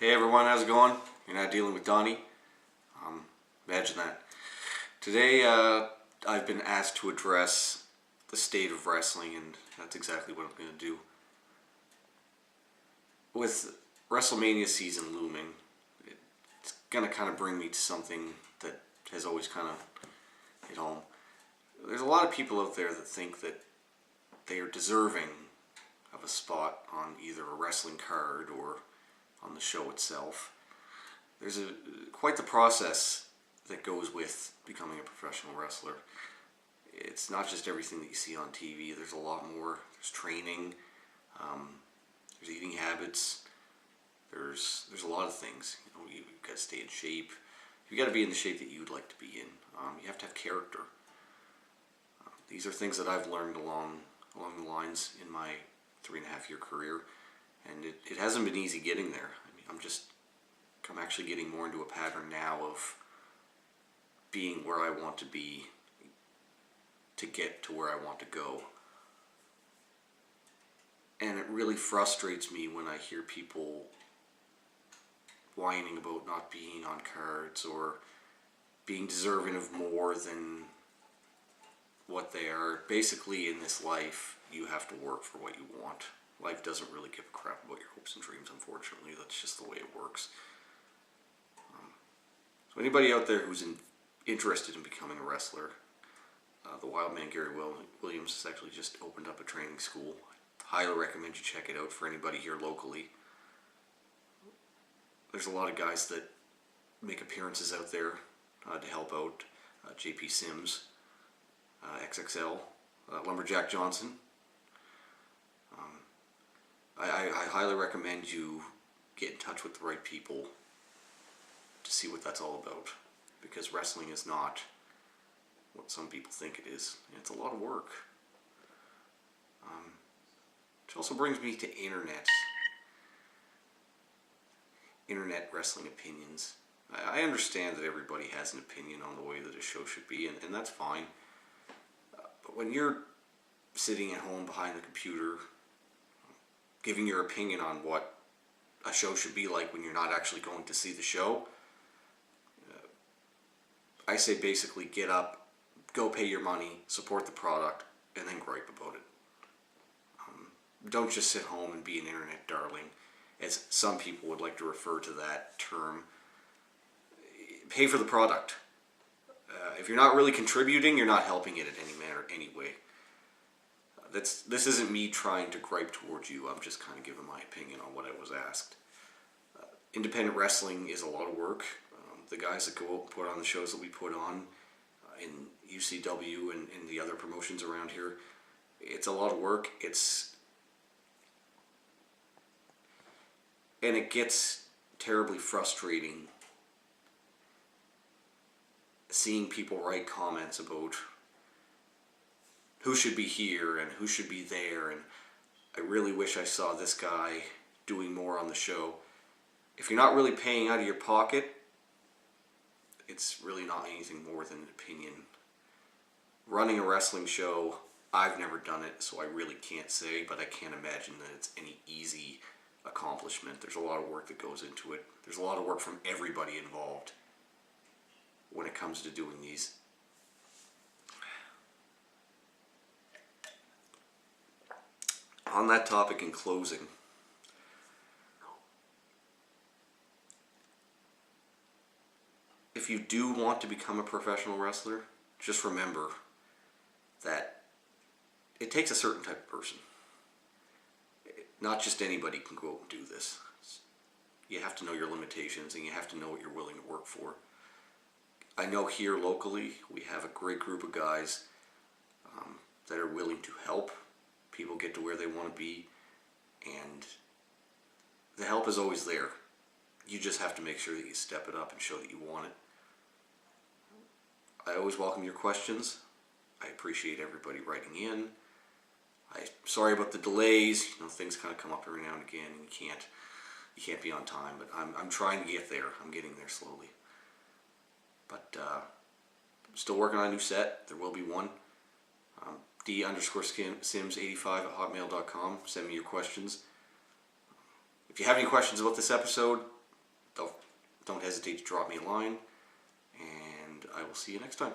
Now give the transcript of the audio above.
Hey everyone, how's it going? You're not dealing with Donnie? Imagine that. Today I've been asked to address the state of wrestling, and that's exactly what I'm going to do. With WrestleMania season looming, it's going to kind of bring me to something that has always kind of hit home. There's a lot of people out there that think that they are deserving of a spot on either a wrestling card or on the show itself. There's quite the process that goes with becoming a professional wrestler. It's not just everything that you see on TV. There's a lot more. There's training. There's eating habits. There's a lot of things. You've got to stay in shape. You've got to be in the shape that you'd like to be in. You have to have character. These are things that I've learned along the lines in my 3.5-year career, and it hasn't been easy getting there. I mean, I'm actually getting more into a pattern now of being where I want to be to get to where I want to go. And it really frustrates me when I hear people whining about not being on cards or being deserving of more than what they are. Basically, in this life, you have to work for what you want. Life doesn't really give a crap about your hopes and dreams, unfortunately. That's just the way it works. So anybody out there who's interested in becoming a wrestler, the Wild Man Gary Williams has actually just opened up a training school. I highly recommend you check it out for anybody here locally. There's a lot of guys that make appearances out there to help out. JP Sims, XXL, Lumberjack Johnson. I highly recommend you get in touch with the right people to see what that's all about, because wrestling is not what some people think it is. It's a lot of work. Which also brings me to internet wrestling opinions. I understand that everybody has an opinion on the way that a show should be, and that's fine. But when you're sitting at home behind the computer giving your opinion on what a show should be like when you're not actually going to see the show, I say basically get up, go pay your money, support the product, and then gripe about it. Don't just sit home and be an internet darling, as some people would like to refer to that term. Pay for the product. If you're not really contributing, you're not helping it in any manner, anyway. This isn't me trying to gripe towards you. I'm just kind of giving my opinion on what I was asked. Independent wrestling is a lot of work. The guys that go out and put on the shows that we put on in UCW and the other promotions around here, it's a lot of work. And it gets terribly frustrating seeing people write comments about who should be here and who should be there, and I really wish I saw this guy doing more on the show. If you're not really paying out of your pocket, it's really not anything more than an opinion. Running a wrestling show, I've never done it, so I really can't say, but I can't imagine that it's any easy accomplishment. There's a lot of work that goes into it. There's a lot of work from everybody involved when it comes to doing these. On that topic, in closing, if you do want to become a professional wrestler, just remember that it takes a certain type of person. Not just anybody can go out and do this. You have to know your limitations, and you have to know what you're willing to work for. I know here locally we have a great group of guys that are willing to help people get to where they want to be, and the help is always there. You just have to make sure that you step it up and show that you want it. I always welcome your questions. I appreciate everybody writing in. I'm sorry about the delays. Things kind of come up every now and again, and you can't be on time. But I'm trying to get there. I'm getting there slowly. But I'm still working on a new set. There will be one. D_Sims85 @hotmail.com. Send me your questions. If you have any questions about this episode, don't hesitate to drop me a line, and I will see you next time.